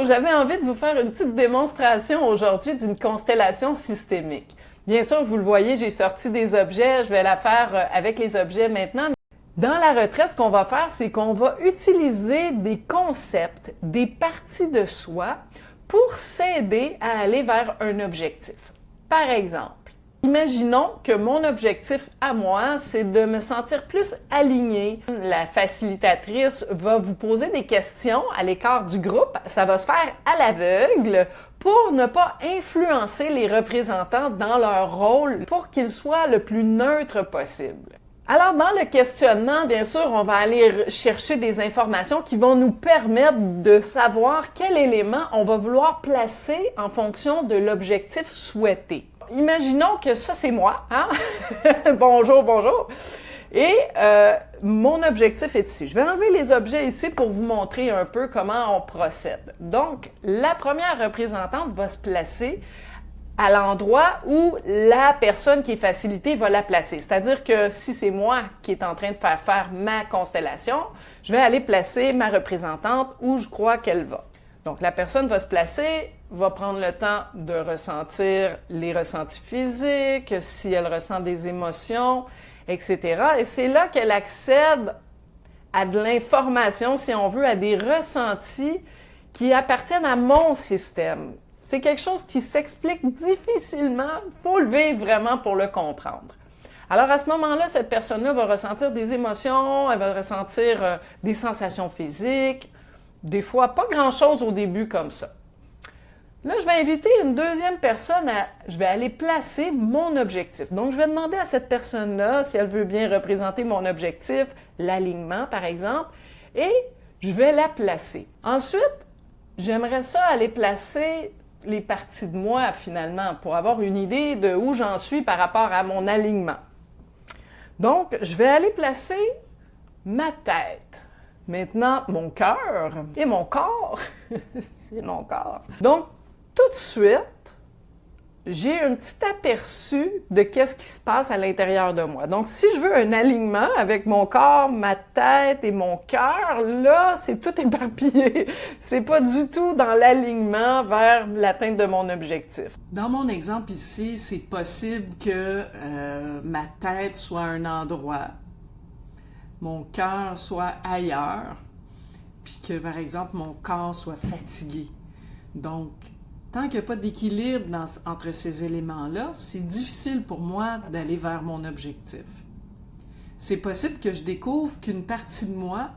j'avais envie de vous faire une petite démonstration aujourd'hui d'une constellation systémique. Bien sûr, vous le voyez, j'ai sorti des objets, je vais la faire avec les objets maintenant. Dans la retraite, ce qu'on va faire, c'est qu'on va utiliser des concepts, des parties de soi pour s'aider à aller vers un objectif. Par exemple, imaginons que mon objectif à moi, c'est de me sentir plus alignée. La facilitatrice va vous poser des questions à l'écart du groupe. Ça va se faire à l'aveugle pour ne pas influencer les représentants dans leur rôle pour qu'ils soient le plus neutres possible. Alors, dans le questionnement, bien sûr, on va aller chercher des informations qui vont nous permettre de savoir quel élément on va vouloir placer en fonction de l'objectif souhaité. Imaginons que ça, c'est moi, hein? Bonjour, bonjour! Et mon objectif est ici. Je vais enlever les objets ici pour vous montrer un peu comment on procède. Donc, la première représentante va se placer à l'endroit où la personne qui est facilitée va la placer. C'est-à-dire que si c'est moi qui est en train de faire ma constellation, je vais aller placer ma représentante où je crois qu'elle va. Donc, la personne va se placer, va prendre le temps de ressentir les ressentis physiques, si elle ressent des émotions, etc. Et c'est là qu'elle accède à de l'information, si on veut, à des ressentis qui appartiennent à mon système. C'est quelque chose qui s'explique difficilement. Il faut le vivre vraiment pour le comprendre. Alors, à ce moment-là, cette personne-là va ressentir des émotions, elle va ressentir des sensations physiques, des fois pas grand-chose au début comme ça. Là, je vais inviter une deuxième personne je vais aller placer mon objectif. Donc, je vais demander à cette personne-là si elle veut bien représenter mon objectif, l'alignement par exemple, et je vais la placer. Ensuite, j'aimerais ça aller placer les parties de moi finalement pour avoir une idée de où j'en suis par rapport à mon alignement. Donc, je vais aller placer ma tête. Maintenant, mon cœur et mon corps. C'est mon corps. Donc, tout de suite, j'ai un petit aperçu de qu'est-ce qui se passe à l'intérieur de moi. Donc, si je veux un alignement avec mon corps, ma tête et mon cœur, là, c'est tout éparpillé. C'est pas du tout dans l'alignement vers l'atteinte de mon objectif. Dans mon exemple ici, c'est possible que ma tête soit à un endroit, mon cœur soit ailleurs, puis que, par exemple, mon corps soit fatigué. Donc, tant qu'il n'y a pas d'équilibre entre ces éléments-là, c'est difficile pour moi d'aller vers mon objectif. C'est possible que je découvre qu'une partie de moi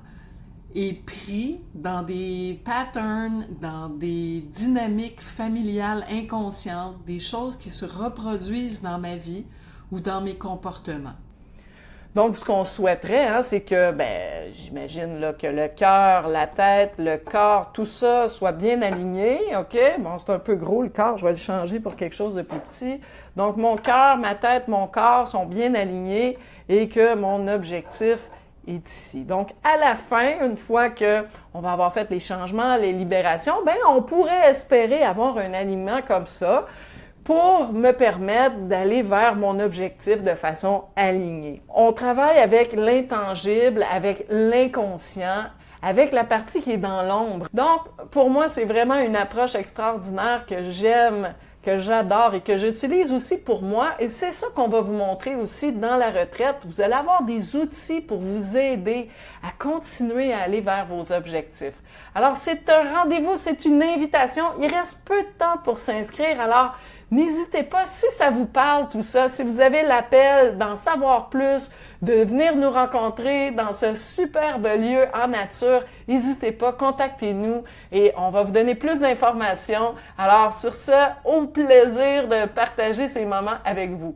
est prise dans des patterns, dans des dynamiques familiales inconscientes, des choses qui se reproduisent dans ma vie ou dans mes comportements. Donc, ce qu'on souhaiterait, hein, c'est que, j'imagine là, que le cœur, la tête, le corps, tout ça soit bien aligné, OK? Bon, c'est un peu gros le corps, je vais le changer pour quelque chose de plus petit. Donc, mon cœur, ma tête, mon corps sont bien alignés et que mon objectif est ici. Donc, à la fin, une fois qu'on va avoir fait les changements, les libérations, on pourrait espérer avoir un alignement comme ça pour me permettre d'aller vers mon objectif de façon alignée. On travaille avec l'intangible, avec l'inconscient, avec la partie qui est dans l'ombre. Donc, pour moi, c'est vraiment une approche extraordinaire que j'aime, que j'adore et que j'utilise aussi pour moi. Et c'est ça qu'on va vous montrer aussi dans la retraite. Vous allez avoir des outils pour vous aider à continuer à aller vers vos objectifs. Alors, c'est un rendez-vous, c'est une invitation. Il reste peu de temps pour s'inscrire. Alors, n'hésitez pas, si ça vous parle, tout ça, si vous avez l'appel d'en savoir plus, de venir nous rencontrer dans ce superbe lieu en nature, n'hésitez pas, contactez-nous et on va vous donner plus d'informations. Alors, sur ce, au plaisir de partager ces moments avec vous.